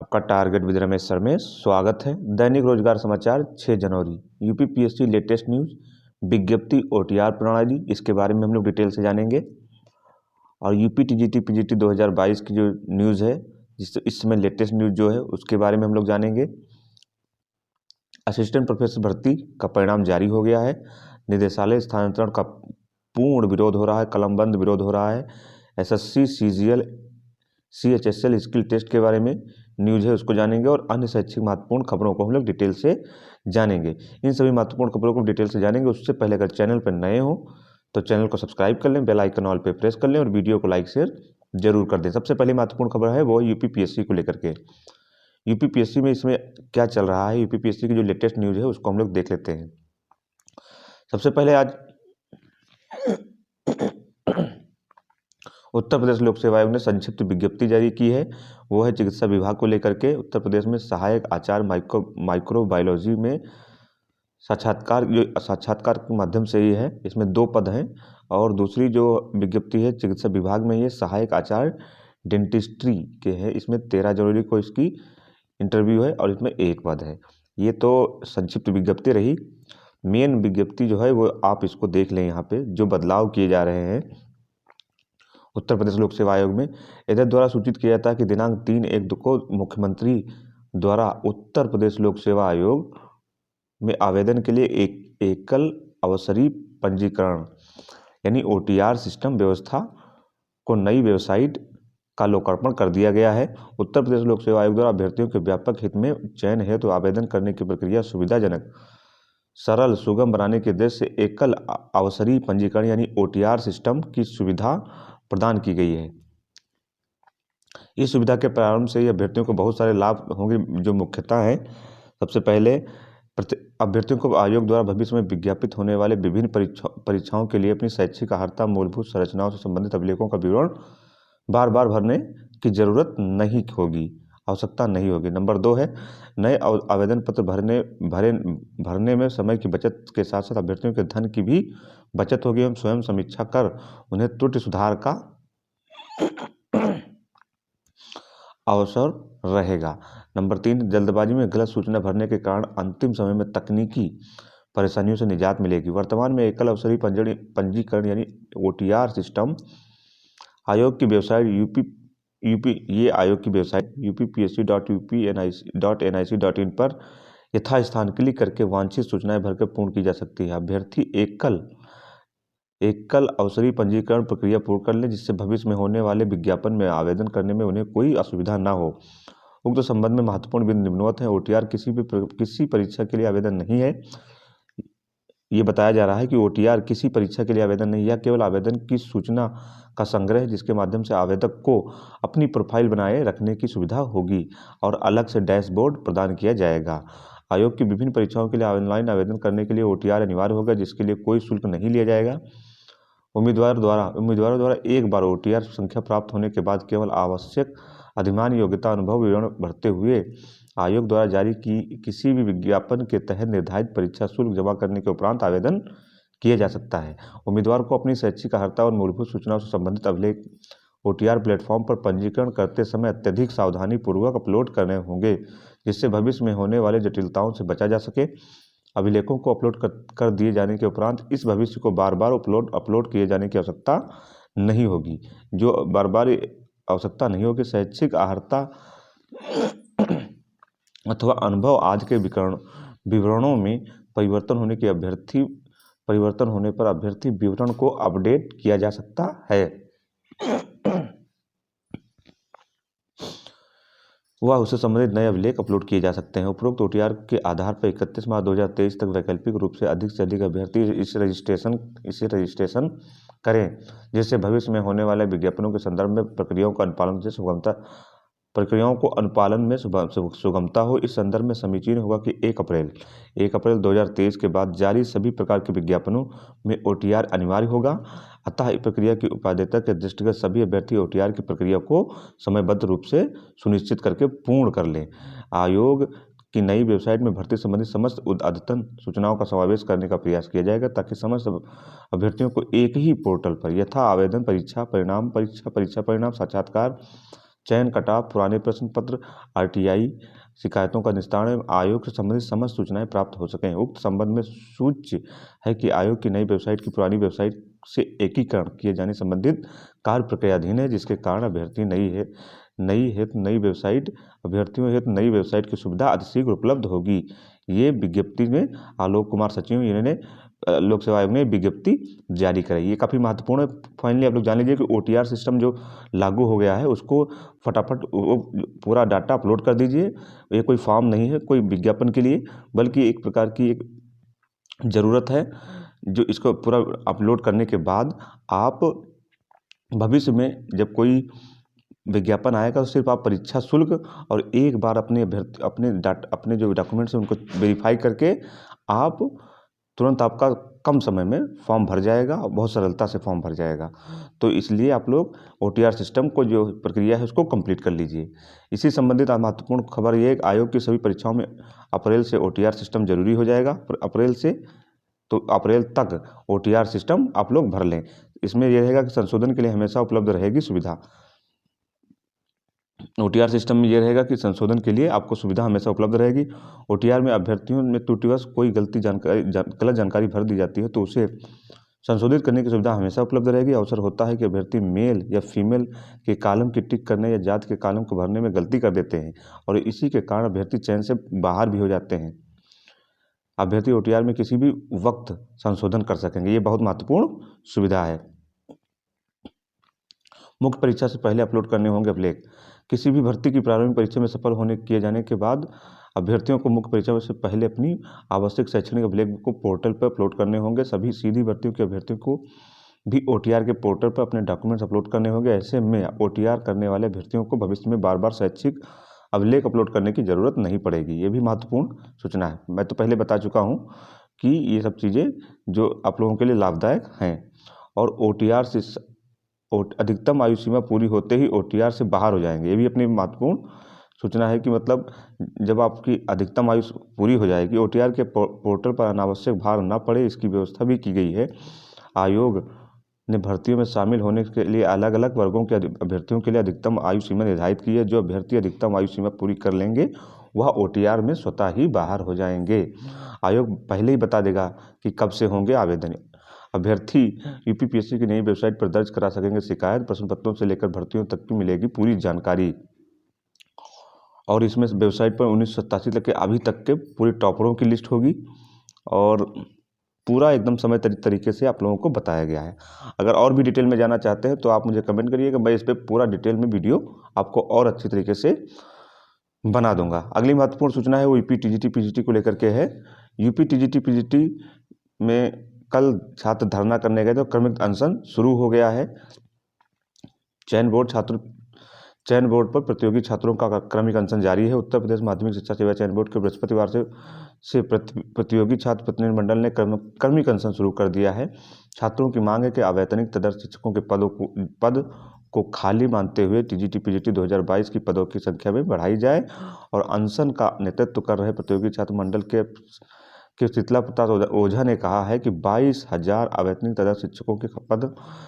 आपका target with Ramesh sir में स्वागत है। दैनिक रोजगार समाचार 6 जनवरी। यूपी पीएससी लेटेस्ट न्यूज, विज्ञप्ति ओटीआर प्रणाली, इसके बारे में हम लोग डिटेल से जानेंगे। और यूपी टीजीटी पीजीटी 2022 की जो न्यूज़ है, जिस इस समय लेटेस्ट न्यूज जो है उसके बारे में हम लोग जानेंगे। असिस्टेंट प्रोफेसर भर्ती का परिणाम जारी हो गया है। निदेशालय स्थानांतरण का पूर्ण विरोध हो रहा है, कलमबंद विरोध हो रहा है। SSC CGL CHSL skill test के बारे में न्यूज है, उसको जानेंगे। और अन्य शैक्षिक महत्वपूर्ण खबरों को हम लोग डिटेल से जानेंगे। इन सभी महत्वपूर्ण खबरों को डिटेल से जानेंगे। उससे पहले अगर चैनल पर नए हो तो चैनल को सब्सक्राइब कर लें, बेल आइकन ऑल पे प्रेस कर लें और वीडियो को लाइक शेयर जरूर कर दें। सबसे पहले महत्वपूर्ण खबर है वो यूपी पीएससी को लेकर के। यूपी पीएससी में इसमें क्या चल रहा है, यूपी पीएससी की जो लेटेस्ट न्यूज है उसको हम लोग देख लेते हैं। सबसे पहले आज उत्तर प्रदेश लोक सेवा आयोग ने संक्षिप्त विज्ञप्ति जारी की है। वो है चिकित्सा विभाग को लेकर के। उत्तर प्रदेश में सहायक आचार्य माइक्रोबायोलॉजी में साक्षात्कार के माध्यम से ही है। इसमें 2 पद हैं। और दूसरी जो विज्ञप्ति है चिकित्सा विभाग में, ये सहायक आचार्य डेंटिस्ट्री के है। इसमें 13 जनवरी को इसकी इंटरव्यू है और इसमें 1 पद है। ये तो संक्षिप्त विज्ञप्ति रही। मेन विज्ञप्ति जो है वो आप इसको देख लें। यहाँ पे जो बदलाव किए जा रहे हैं उत्तर प्रदेश लोक सेवा आयोग में, इधर द्वारा सूचित किया जाता है कि दिनांक 3/1 को मुख्यमंत्री द्वारा उत्तर प्रदेश लोक सेवा आयोग में आवेदन के लिए एक एकल अवसरी पंजीकरण यानी ओटीआर सिस्टम व्यवस्था को नई वेबसाइट का लोकार्पण कर दिया गया है। उत्तर प्रदेश लोक सेवा आयोग द्वारा अभ्यर्थियों के व्यापक हित में चयन हेतु तो आवेदन करने की प्रक्रिया सुविधाजनक, सरल, सुगम बनाने के उद्देश्य से एकल अवसरी पंजीकरण यानी ओटीआर सिस्टम की सुविधा प्रदान की गई है। इस सुविधा के प्रारंभ से ही अभ्यर्थियों को बहुत सारे लाभ होंगे, जो मुख्यतः है। सबसे पहले अभ्यर्थियों को आयोग द्वारा भविष्य में विज्ञापित होने वाले विभिन्न परीक्षाओं के लिए अपनी शैक्षिक अर्हता, मूलभूत संरचनाओं से संबंधित अभिलेखों का विवरण बार बार भरने की जरूरत नहीं होगी, आवश्यकता नहीं होगी। नंबर 2 है नए आवेदन पत्र भरने में समय की बचत के साथ साथ अभ्यर्थियों के धन की भी बचत होगी एवं स्वयं समीक्षा कर उन्हें त्रुटि सुधार का अवसर रहेगा। नंबर 3 जल्दबाजी में गलत सूचना भरने के कारण अंतिम समय में तकनीकी परेशानियों से निजात मिलेगी। वर्तमान में एकल अवसरी पंजीकरण यानी ओटीआर सिस्टम आयोग की वेबसाइट ये आयोग की वेबसाइट uppsc.upnic.in पर यथास्थान क्लिक करके वांछित सूचनाएं भरकर पूर्ण की जा सकती है। अभ्यर्थी एकल अवसरी पंजीकरण प्रक्रिया पूर्ण कर लें, जिससे भविष्य में होने वाले विज्ञापन में आवेदन करने में उन्हें कोई असुविधा ना हो। उक्त संबंध में महत्वपूर्ण बिंदु निम्नवत है। ओटीआर किसी परीक्षा के लिए आवेदन नहीं है। ये बताया जा रहा है कि ओटीआर किसी परीक्षा के लिए आवेदन नहीं, यह केवल आवेदन की सूचना का संग्रह है, जिसके माध्यम से आवेदक को अपनी प्रोफाइल बनाए रखने की सुविधा होगी और अलग से डैशबोर्ड प्रदान किया जाएगा। आयोग की विभिन्न परीक्षाओं के लिए ऑनलाइन आवेदन करने के लिए ओटीआर अनिवार्य होगा, जिसके लिए कोई शुल्क नहीं लिया जाएगा। उम्मीदवारों द्वारा एक बार ओटीआर संख्या प्राप्त होने के बाद केवल आवश्यक अधिमान, योग्यता, अनुभव विवरण भरते हुए आयोग द्वारा जारी की किसी भी विज्ञापन के तहत निर्धारित परीक्षा शुल्क जमा करने के उपरांत आवेदन किया जा सकता है। उम्मीदवार को अपनी शैक्षिक अर्हता और मूलभूत सूचनाओं से संबंधित अभिलेख ओटीआर प्लेटफॉर्म पर पंजीकरण करते समय अत्यधिक सावधानी पूर्वक अपलोड करने होंगे, जिससे भविष्य में होने वाले जटिलताओं से बचा जा सके। अभिलेखों को अपलोड कर दिए जाने के उपरांत इस भविष्य को बार बार अपलोड किए जाने की आवश्यकता नहीं होगी। जो बार बार आवश्यकता नहीं होगी, शैक्षिक अर्हता अथवा अनुभव आदि के विवरणों में परिवर्तन होने पर अभ्यर्थी विवरण को अपडेट किया जा सकता है। वह उससे संबंधित नए अभिलेख अपलोड किए जा सकते हैं। उपरोक्त ओटीआर के आधार पर 31 मार्च 2023 तक वैकल्पिक रूप से अधिक अभ्यर्थी इसे रजिस्ट्रेशन करें, जिससे भविष्य में होने वाले विज्ञापनों के संदर्भ में प्रक्रियाओं को अनुपालन में सुगमता हो। इस संदर्भ में समीचीन होगा कि 1 अप्रैल 2023 के बाद जारी सभी प्रकार के विज्ञापनों में ओटीआर अनिवार्य होगा। अतः इस प्रक्रिया की उपादेयता के दृष्टिगत सभी अभ्यर्थी ओटीआर की प्रक्रिया को समयबद्ध रूप से सुनिश्चित करके पूर्ण कर लें। आयोग की नई वेबसाइट में भर्ती संबंधित समस्त अद्यतन सूचनाओं का समावेश करने का प्रयास किया जाएगा, ताकि समस्त अभ्यर्थियों को एक ही पोर्टल पर यथा आवेदन, परीक्षा परिणाम, साक्षात्कार, चयन, कटाव, पुराने प्रश्न पत्र, RTI शिकायतों का निस्तारण एवं आयोग से संबंधित समस्त सूचनाएं प्राप्त हो सकें। उक्त संबंध में सूच्य है कि आयोग की नई वेबसाइट की पुरानी वेबसाइट से एकीकरण किए जाने संबंधित कार्य प्रक्रियाधीन है, जिसके कारण नई वेबसाइट अभ्यर्थियों हेतु नई वेबसाइट की सुविधा अतिशीघ्र उपलब्ध होगी। ये विज्ञप्ति में आलोक कुमार सचिव इन्होंने लोक सेवा आयोग ने विज्ञप्ति जारी कराई। ये काफ़ी महत्वपूर्ण है। फाइनली आप लोग जान लीजिए कि OTR सिस्टम जो लागू हो गया है उसको फटाफट पूरा डाटा अपलोड कर दीजिए। ये कोई फॉर्म नहीं है कोई विज्ञापन के लिए, बल्कि एक प्रकार की एक ज़रूरत है जो इसको पूरा अपलोड करने के बाद आप भविष्य में जब कोई विज्ञापन आएगा तो सिर्फ आप परीक्षा शुल्क और एक बार अपने जो डॉक्यूमेंट्स हैं उनको वेरीफाई करके आप तुरंत आपका कम समय में फॉर्म भर जाएगा और बहुत सरलता से फॉर्म भर जाएगा। तो इसलिए आप लोग OTR सिस्टम को जो प्रक्रिया है उसको कंप्लीट कर लीजिए। इसी संबंधित महत्वपूर्ण खबर ये है कि आयोग की सभी परीक्षाओं में अप्रैल से OTR सिस्टम जरूरी हो जाएगा। अप्रैल तक OTR सिस्टम आप लोग भर लें। इसमें यह रहेगा कि संशोधन के लिए हमेशा उपलब्ध रहेगी सुविधा। OTR सिस्टम में ये रहेगा कि संशोधन के लिए आपको सुविधा हमेशा उपलब्ध रहेगी। OTR में अभ्यर्थियों में त्रुटिवश कोई गलत जानकारी भर दी जाती है तो उसे संशोधित करने की सुविधा हमेशा उपलब्ध रहेगी। अवसर होता है कि अभ्यर्थी मेल या फीमेल के कॉलम की टिक करने या जात के कॉलम को भरने में गलती कर देते हैं और इसी के कारण अभ्यर्थी चयन से बाहर भी हो जाते हैं। अभ्यर्थी OTR में किसी भी वक्त संशोधन कर सकेंगे। ये बहुत महत्वपूर्ण सुविधा है। मुख्य परीक्षा से पहले अपलोड करने होंगे अभिलेख। किसी भी भर्ती की प्रारंभिक परीक्षा में सफल किए जाने के बाद अभ्यर्थियों को मुख्य परीक्षा से पहले अपनी आवश्यक शैक्षणिक अभिलेख को पोर्टल पर अपलोड करने होंगे। सभी सीधी भर्तियों के अभ्यर्थियों को भी OTR के पोर्टल पर अपने डॉक्यूमेंट्स अपलोड करने होंगे। ऐसे में OTR करने वाले अभ्यर्थियों को भविष्य में बार बार शैक्षिक अभिलेख अपलोड करने की ज़रूरत नहीं पड़ेगी। ये भी महत्वपूर्ण सूचना है। मैं तो पहले बता चुका हूँ कि ये सब चीज़ें जो आप लोगों के लिए लाभदायक हैं। और OTR से अधिकतम आयु सीमा पूरी होते ही OTR से बाहर हो जाएंगे। ये भी अपनी महत्वपूर्ण सूचना है कि मतलब जब आपकी अधिकतम आयु पूरी हो जाएगी OTR के पोर्टल पर अनावश्यक भार न पड़े, इसकी व्यवस्था भी की गई है। आयोग ने भर्तियों में शामिल होने के लिए अलग अलग वर्गों के अभ्यर्थियों के लिए अधिकतम आयु सीमा निर्धारित की है। जो अभ्यर्थी अधिकतम आयु सीमा पूरी कर लेंगे वह OTR में स्वतः ही बाहर हो जाएंगे। आयोग पहले ही बता देगा कि कब से होंगे आवेदन। अभ्यर्थी UPPSC की नई वेबसाइट पर दर्ज करा सकेंगे शिकायत। प्रश्न पत्रों से लेकर भर्तियों तक की मिलेगी पूरी जानकारी। और इसमें वेबसाइट पर 1987 तक के अभी तक के पूरे टॉपरों की लिस्ट होगी और पूरा एकदम समय तरीके से आप लोगों को बताया गया है। अगर और भी डिटेल में जाना चाहते हैं तो आप मुझे कमेंट करिएगा, मैं इस पर पूरा डिटेल में वीडियो आपको और अच्छी तरीके से बना दूंगा। अगली महत्वपूर्ण सूचना है वो UP TGT PGT को लेकर के है। UP TGT PGT में कल छात्र धरना करने गए तो क्रमिक अनशन शुरू हो गया है। चयन बोर्ड पर प्रतियोगी छात्रों का क्रमिक अनशन जारी है। उत्तर प्रदेश माध्यमिक शिक्षा सेवा चयन बोर्ड के बृहस्पतिवार से प्रतियोगी छात्र प्रतिनिधिमंडल ने क्रमिक अनशन शुरू कर दिया है। छात्रों की मांग है कि अवैतनिक तदर्थ शिक्षकों के पद को खाली मानते हुए TGT PGT 2022 की पदों की संख्या में बढ़ाई जाए। और अनशन का नेतृत्व कर रहे प्रतियोगी छात्र मंडल के शीतला प्रसाद ओझा ने कहा है कि 22,000 अवैतनिक तदर्थ शिक्षकों के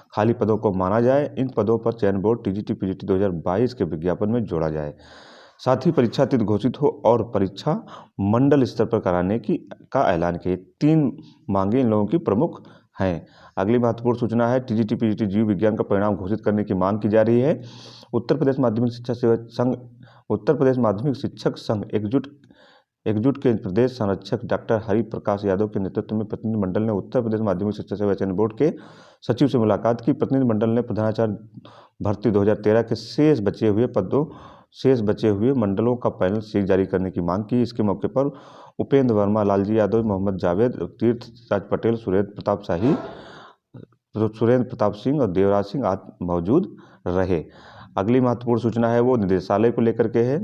खाली पदों को माना जाए। इन पदों पर चयन बोर्ड TGT PGT 2022 के विज्ञापन में जोड़ा जाए। साथ ही परीक्षा तिथि घोषित हो और परीक्षा मंडल स्तर पर कराने का ऐलान किए। 3 मांगे इन लोगों की प्रमुख हैं। अगली महत्वपूर्ण सूचना है TGT PGT जीव विज्ञान का परिणाम घोषित करने की मांग की जा रही है। उत्तर प्रदेश माध्यमिक शिक्षक संघ एकजुट के प्रदेश संरक्षक डॉक्टर हरि प्रकाश यादव के नेतृत्व में प्रतिनिधिमंडल ने उत्तर प्रदेश माध्यमिक शिक्षा सेवा चयन बोर्ड के सचिव से मुलाकात की। प्रतिनिधिमंडल ने प्रधानाचार्य भर्ती 2013 के शेष बचे हुए मंडलों का पैनल शीघ्र जारी करने की मांग की। इसके मौके पर उपेंद्र वर्मा, लालजी यादव, मोहम्मद जावेद, तीर्थ राज पटेल, सुरेंद्र प्रताप सिंह और देवराज सिंह आदि मौजूद रहे। अगली महत्वपूर्ण सूचना है वो निदेशालय को लेकर के है।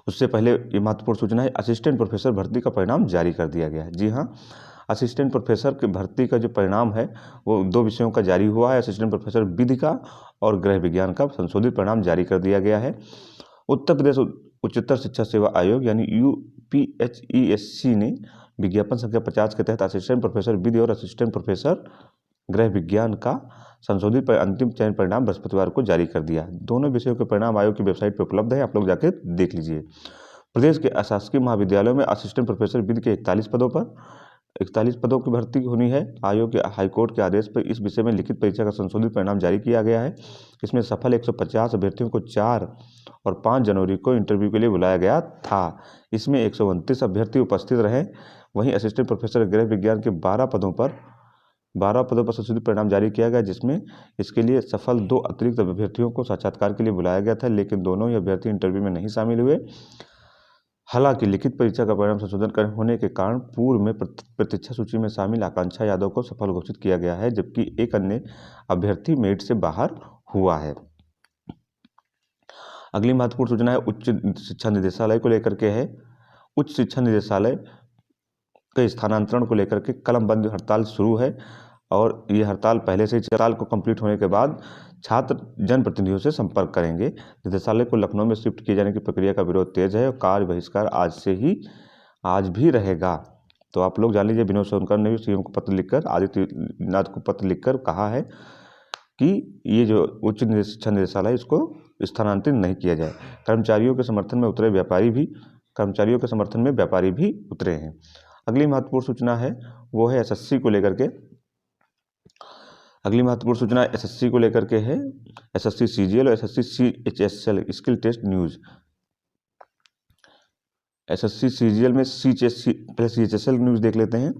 उससे पहले ये महत्वपूर्ण सूचना है असिस्टेंट प्रोफेसर भर्ती का परिणाम जारी कर दिया गया है। जी हाँ, असिस्टेंट प्रोफेसर की भर्ती का जो परिणाम है वो 2 विषयों का जारी हुआ है। असिस्टेंट प्रोफेसर विधि का और गृह विज्ञान का संशोधित परिणाम जारी कर दिया गया है। उत्तर प्रदेश उच्चतर शिक्षा सेवा आयोग यानी UPHESC ने विज्ञापन संख्या 50 के तहत असिस्टेंट प्रोफेसर विधि और असिस्टेंट प्रोफेसर गृह विज्ञान का संशोधित अंतिम चयन परिणाम बृहस्पतिवार को जारी कर दिया। दोनों विषयों के परिणाम आयोग की वेबसाइट पर उपलब्ध है, आप लोग जाके देख लीजिए। प्रदेश के अशासकीय महाविद्यालयों में असिस्टेंट प्रोफेसर विधि के 41 पदों की भर्ती होनी है। आयोग के हाईकोर्ट के आदेश पर इस विषय में लिखित परीक्षा का संशोधित परिणाम जारी किया गया है। इसमें सफल 150 अभ्यर्थियों को 4 और 5 जनवरी को इंटरव्यू के लिए बुलाया गया था। इसमें 129 अभ्यर्थी उपस्थित रहे। वहीं असिस्टेंट प्रोफेसर गृह विज्ञान के 12 पदों पर संशोधित परिणाम जारी किया गया, जिसमें इसके लिए सफल 2 अतिरिक्त अभ्यर्थियों को साक्षात्कार के लिए बुलाया गया था, लेकिन दोनों ही अभ्यर्थी इंटरव्यू में नहीं शामिल हुए। हालांकि लिखित परीक्षा का परिणाम संशोधन होने के कारण पूर्व में प्रतीक्षा सूची में शामिल आकांक्षा यादव को सफल घोषित किया गया है, जबकि एक अन्य अभ्यर्थी मेरिट से बाहर हुआ है। अगली महत्वपूर्ण सूचना है उच्च शिक्षा निदेशालय को लेकर के है। उच्च शिक्षा निदेशालय के स्थानांतरण को लेकर के कलमबंद हड़ताल शुरू है और ये हड़ताल पहले से ही हड़ताल को कंप्लीट होने के बाद छात्र जनप्रतिनिधियों से संपर्क करेंगे। निदेशालय को लखनऊ में शिफ्ट किए जाने की प्रक्रिया का विरोध तेज है और कार्य बहिष्कार आज भी रहेगा। तो आप लोग जान लीजिए, विनोद सोनकर ने भी सीएम को पत्र लिखकर, आदित्यनाथ को पत्र लिखकर कहा है कि ये जो उच्च शिक्षा निदेशालय इसको स्थानांतरित नहीं किया जाए। कर्मचारियों के समर्थन में व्यापारी भी उतरे हैं। अगली महत्वपूर्ण सूचना है वो है एसएससी को लेकर के। अगली महत्वपूर्ण सूचना एसएससी को लेकर के है। एसएससी सीजीएल और SSC CHSL skill test news. SSC CGL में सीएचएसएल न्यूज देख लेते हैं।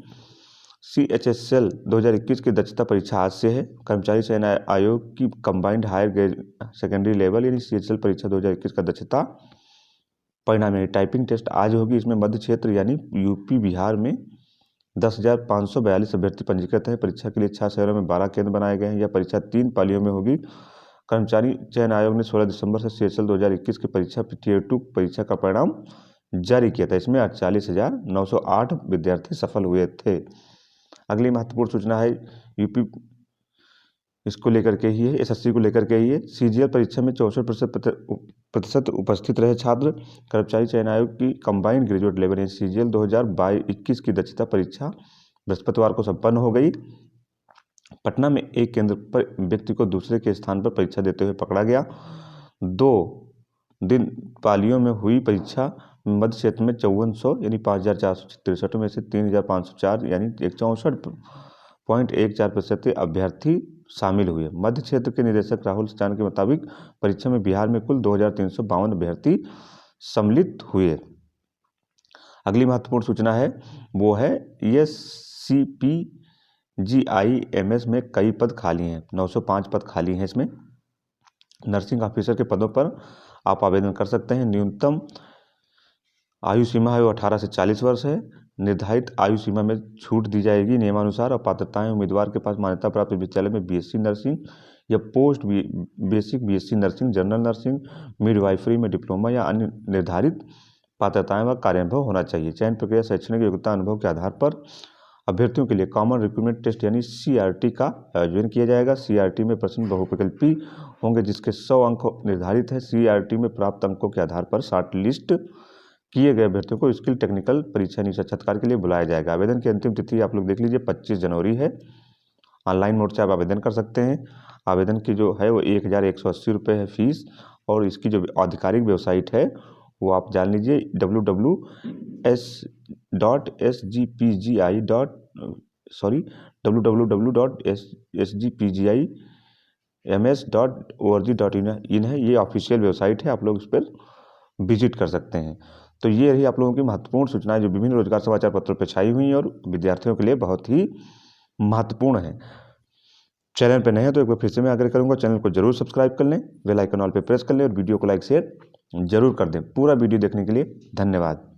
सीएचएसएल 2021 की दक्षता परीक्षा आज से है। कर्मचारी चयन आयोग की कंबाइंड हायर सेकेंडरी लेवल यानी सीएचएसएल परीक्षा 2021 का दक्षता परिणाम यानी टाइपिंग टेस्ट आज होगी। इसमें मध्य क्षेत्र यानी यूपी बिहार में 10,542 अभ्यर्थी पंजीकृत हैं। परीक्षा के लिए 6 शहरों में 12 केंद्र बनाए गए हैं। यह परीक्षा 3 पालियों में होगी। कर्मचारी चयन आयोग ने 16 दिसंबर से सीएचएसएल 2021 की परीक्षा टियर 2 परीक्षा का परिणाम जारी किया था। इसमें 48,908 विद्यार्थी सफल हुए थे। अगली महत्वपूर्ण सूचना है यूपी इसको लेकर के ही है, एसएससी को लेकर के ही है। सीजीएल परीक्षा में 64% उपस्थित रहे छात्र। कर्मचारी चयन आयोग की कंबाइंड ग्रेजुएट लेवल सीजीएल 2021 की दक्षता परीक्षा बृहस्पतिवार को संपन्न हो गई। पटना में एक केंद्र पर व्यक्ति को दूसरे के स्थान पर परीक्षा देते हुए पकड़ा गया। 2 दिन पालियों में हुई परीक्षा मध्य क्षेत्र में 5400 यानी 5,463 में से 3,504 यानी 64.14% अभ्यर्थी शामिल हुए। मध्य क्षेत्र के निदेशक राहुल चांद के मुताबिक परीक्षा में बिहार में कुल 2,352 अभ्यर्थी सम्मिलित हुए। अगली महत्वपूर्ण सूचना है वो है SCPGIMS में कई पद खाली हैं। 905 पद खाली हैं। इसमें नर्सिंग ऑफिसर के पदों पर आप आवेदन कर सकते हैं। न्यूनतम आयु सीमा है वो 18 से 40 वर्ष है। निर्धारित आयु सीमा में छूट दी जाएगी नियमानुसार और पात्रताएं उम्मीदवार के पास मान्यता प्राप्त विद्यालय में बीएससी नर्सिंग या post basic BSc nursing, general nursing, midwifery में डिप्लोमा या अन्य निर्धारित पात्रताएं व कार्यानुभव होना चाहिए। चयन प्रक्रिया शैक्षणिक योग्यता अनुभव के आधार पर अभ्यर्थियों के लिए कॉमन रिक्रूटमेंट टेस्ट यानी CRT का आयोजन किया जाएगा। CRT में प्रश्न बहुविकल्पी होंगे जिसके 100 अंक निर्धारित है। CRT में प्राप्त अंकों के आधार पर शॉर्ट लिस्ट किए गए अभ्यर्थियों को स्किल टेक्निकल परीक्षा साक्षात्कार के लिए बुलाया जाएगा। आवेदन की अंतिम तिथि आप लोग देख लीजिए 25 जनवरी है। ऑनलाइन मोड से आप आवेदन कर सकते हैं। आवेदन की जो है वो 1,180 रुपये है फीस और इसकी जो आधिकारिक वेबसाइट है वो आप जान लीजिए www.sgpgims.org.in है। ये ऑफिशियल वेबसाइट है, आप लोग इस पर विजिट कर सकते हैं। तो ये रही आप लोगों की महत्वपूर्ण सूचनाएं जो विभिन्न रोजगार समाचार पत्रों पर छाई हुई हैं और विद्यार्थियों के लिए बहुत ही महत्वपूर्ण है। चैनल पर नए हैं तो एक बार फिर से मैं आग्रह करूंगा चैनल को जरूर सब्सक्राइब कर लें, बेल आइकन ऑल पे प्रेस कर लें और वीडियो को लाइक शेयर जरूर कर दें। पूरा वीडियो देखने के लिए धन्यवाद।